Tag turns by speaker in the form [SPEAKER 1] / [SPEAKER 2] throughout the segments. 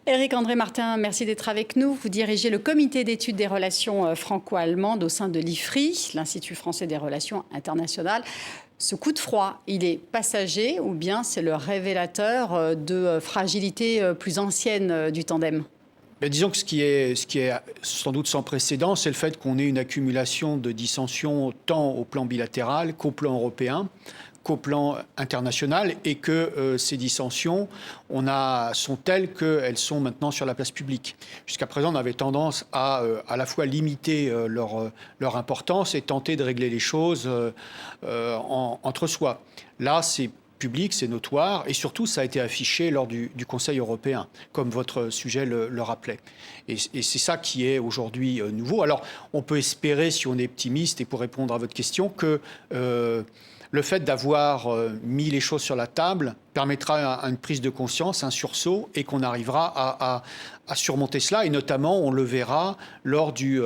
[SPEAKER 1] Éric-André Martin, merci d'être avec nous. Vous dirigez le comité d'études des relations franco-allemandes au sein de l'IFRI, l'Institut français des relations internationales. Ce coup de froid, il est passager ou bien c'est le révélateur de fragilité plus ancienne du tandem ?
[SPEAKER 2] Mais disons que ce qui est sans doute sans précédent, c'est le fait qu'on ait une accumulation de dissensions tant au plan bilatéral qu'au plan européen, qu'au plan international, et que ces dissensions sont telles qu'elles sont maintenant sur la place publique. Jusqu'à présent, on avait tendance à la fois limiter leur importance et tenter de régler les choses entre soi. Là, c'est public, c'est notoire, et surtout, ça a été affiché lors du Conseil européen, comme votre sujet le rappelait. Et c'est ça qui est aujourd'hui nouveau. Alors, on peut espérer, si on est optimiste, et pour répondre à votre question, que le fait d'avoir mis les choses sur la table permettra une prise de conscience, un sursaut, et qu'on arrivera à surmonter cela. Et notamment, on le verra lors du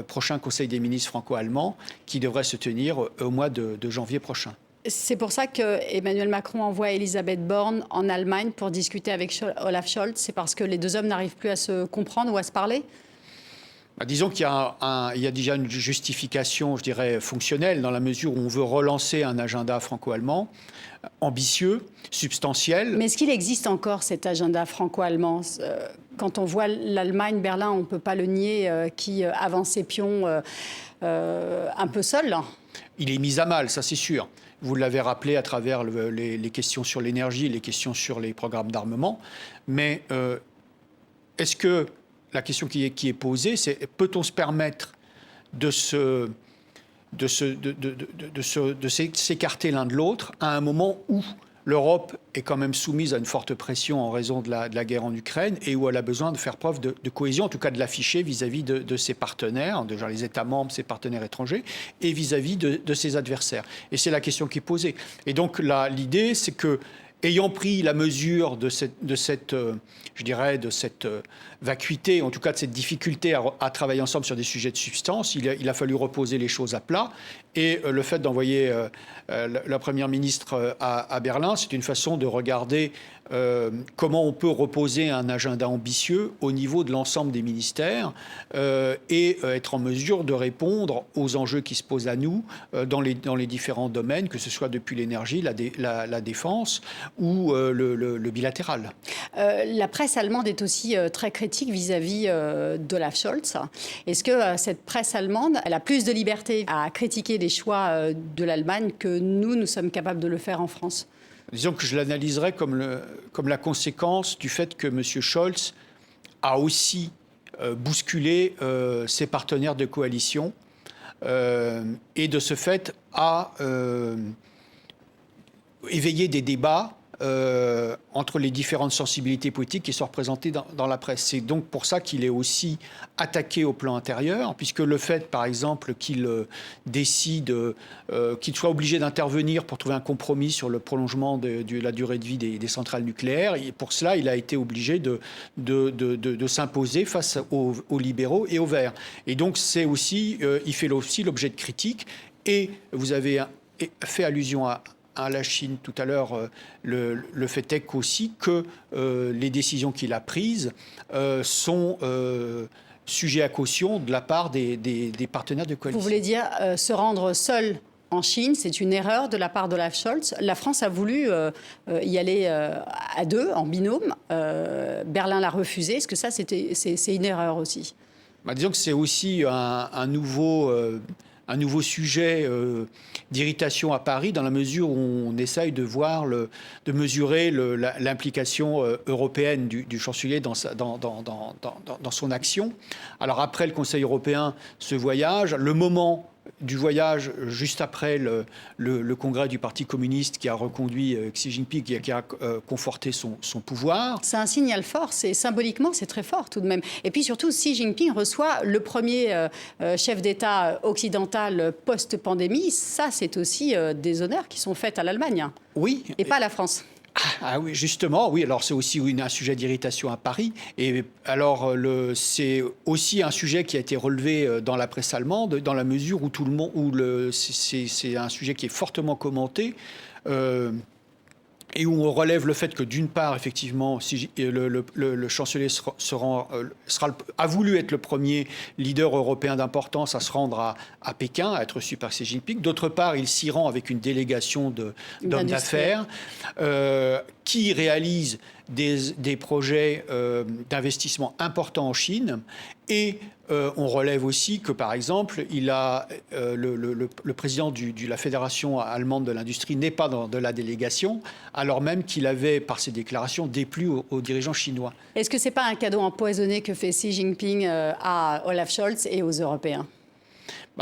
[SPEAKER 2] prochain Conseil des ministres franco-allemands, qui devrait se tenir au mois de janvier prochain.
[SPEAKER 1] C'est pour ça qu'Emmanuel Macron envoie Elisabeth Borne en Allemagne pour discuter avec Olaf Scholz. C'est parce que les deux hommes n'arrivent plus à se comprendre ou à se parler ?
[SPEAKER 2] Disons qu'il y a déjà une justification, je dirais, fonctionnelle, dans la mesure où on veut relancer un agenda franco-allemand ambitieux, substantiel.
[SPEAKER 1] Mais est-ce qu'il existe encore cet agenda franco-allemand ? Quand on voit l'Allemagne, Berlin, on ne peut pas le nier, qui avance ses pions un peu seul.
[SPEAKER 2] Il est mis à mal, ça c'est sûr. Vous l'avez rappelé à travers les questions sur l'énergie, les questions sur les programmes d'armement. Mais est-ce que la question qui est posée, c'est peut-on se permettre de s'écarter l'un de l'autre à un moment où l'Europe est quand même soumise à une forte pression en raison de la guerre en Ukraine et où elle a besoin de faire preuve de cohésion, en tout cas de l'afficher vis-à-vis de ses partenaires, déjà les États membres, ses partenaires étrangers, et vis-à-vis de ses adversaires. Et c'est la question qui est posée. Et donc là, l'idée, c'est que, ayant pris la mesure de cette vacuité, en tout cas de cette difficulté à travailler ensemble sur des sujets de substance, il a fallu reposer les choses à plat. Et le fait d'envoyer la Première ministre à Berlin, c'est une façon de regarder comment on peut reposer un agenda ambitieux au niveau de l'ensemble des ministères et être en mesure de répondre aux enjeux qui se posent à nous dans les différents domaines, que ce soit depuis l'énergie, la défense ou le bilatéral.
[SPEAKER 1] La presse allemande est aussi très critique vis-à-vis d'Olaf Scholz. Est-ce que cette presse allemande, elle a plus de liberté à critiquer les choix de l'Allemagne que nous sommes capables de le faire en France ?
[SPEAKER 2] Disons que je l'analyserais comme la conséquence du fait que M. Scholz a aussi bousculé ses partenaires de coalition et de ce fait a éveillé des débats entre les différentes sensibilités politiques qui sont représentées dans la presse. C'est donc pour ça qu'il est aussi attaqué au plan intérieur, puisque le fait, par exemple, qu'il décide, qu'il soit obligé d'intervenir pour trouver un compromis sur le prolongement de la durée de vie des centrales nucléaires, et pour cela, il a été obligé de s'imposer face aux libéraux et aux Verts. Et donc, il fait aussi l'objet de critiques. Et vous avez fait allusion à la Chine tout à l'heure, le fait est aussi que les décisions qu'il a prises sont sujets à caution de la part des partenaires de coalition.
[SPEAKER 1] Vous voulez dire se rendre seul en Chine, c'est une erreur de la part d'Olaf Scholz. La France a voulu y aller à deux, en binôme. Berlin l'a refusé. Est-ce que ça, c'est une erreur aussi ?
[SPEAKER 2] Disons que c'est aussi un nouveau sujet d'irritation à Paris, dans la mesure où on essaye de mesurer l'implication européenne du chancelier dans son action. Alors après le Conseil européen, ce voyage, le moment du voyage juste après le congrès du Parti communiste qui a reconduit Xi Jinping, qui a conforté son pouvoir.
[SPEAKER 1] C'est un signal fort, symboliquement c'est très fort tout de même. Et puis surtout, Xi Jinping reçoit le premier chef d'État occidental post-pandémie. Ça, c'est aussi des honneurs qui sont faits à l'Allemagne.
[SPEAKER 2] Oui.
[SPEAKER 1] Et pas à la France.
[SPEAKER 2] Ah oui, justement, oui. Alors c'est aussi un sujet d'irritation à Paris. Et alors c'est aussi un sujet qui a été relevé dans la presse allemande, dans la mesure où c'est un sujet qui est fortement commenté. et où on relève le fait que, d'une part, effectivement, si le chancelier a voulu être le premier leader européen d'importance à se rendre à Pékin, à être reçu par Xi Jinping. D'autre part, il s'y rend avec une délégation d'hommes d'affaires qui réalisent des projets d'investissement importants en Chine. Et on relève aussi que, par exemple, le président de la Fédération allemande de l'industrie n'est pas de la délégation, alors même qu'il avait, par ses déclarations, déplu aux dirigeants chinois.
[SPEAKER 1] Est-ce que ce n'est pas un cadeau empoisonné que fait Xi Jinping à Olaf Scholz et aux Européens?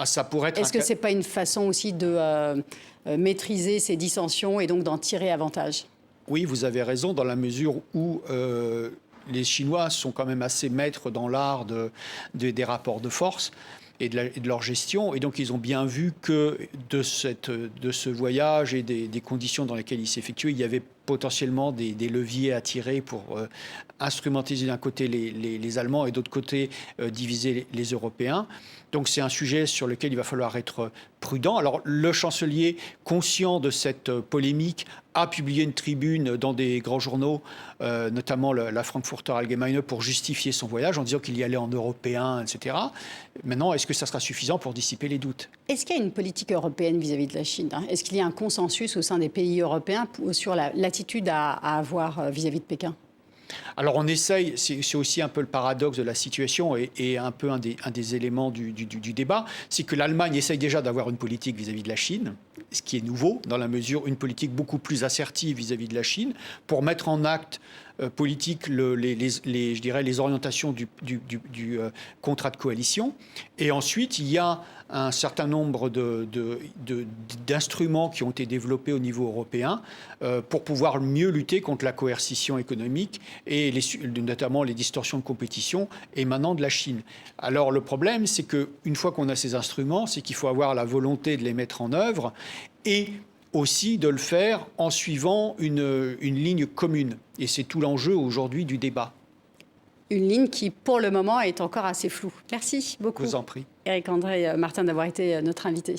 [SPEAKER 2] Ça pourrait être.
[SPEAKER 1] Est-ce que ce n'est pas une façon aussi de maîtriser ces dissensions et donc d'en tirer avantage?
[SPEAKER 2] Oui, vous avez raison, dans la mesure où les Chinois sont quand même assez maîtres dans l'art des rapports de force et de leur gestion. Et donc, ils ont bien vu que de ce voyage et des conditions dans lesquelles il s'effectuait, il y avait potentiellement des leviers à tirer pour instrumentaliser d'un côté les Allemands et d'autre côté diviser les Européens. Donc c'est un sujet sur lequel il va falloir être prudent. Alors le chancelier, conscient de cette polémique, a publié une tribune dans des grands journaux, notamment la Frankfurter Allgemeine, pour justifier son voyage en disant qu'il y allait en européen, etc. Maintenant, est-ce que ça sera suffisant pour dissiper les doutes?
[SPEAKER 1] Est-ce qu'il y a une politique européenne vis-à-vis de la Chine? Est-ce qu'il y a un consensus au sein des pays européens sur l'attitude à avoir vis-à-vis de Pékin?
[SPEAKER 2] Alors on essaye, c'est aussi un peu le paradoxe de la situation et un peu un des éléments du débat, c'est que l'Allemagne essaye déjà d'avoir une politique vis-à-vis de la Chine, ce qui est nouveau, dans la mesure une politique beaucoup plus assertive vis-à-vis de la Chine, pour mettre en acte politique je dirais, les orientations du contrat de coalition. Et ensuite, il y a un certain nombre d'instruments qui ont été développés au niveau européen pour pouvoir mieux lutter contre la coercition économique et notamment les distorsions de compétition émanant de la Chine. Alors le problème, c'est qu'une fois qu'on a ces instruments, c'est qu'il faut avoir la volonté de les mettre en œuvre et aussi de le faire en suivant une ligne commune. Et c'est tout l'enjeu aujourd'hui du débat.
[SPEAKER 1] Une ligne qui, pour le moment, est encore assez floue. Merci beaucoup.
[SPEAKER 2] Je vous en prie.
[SPEAKER 1] Éric-André Martin d'avoir été notre invité.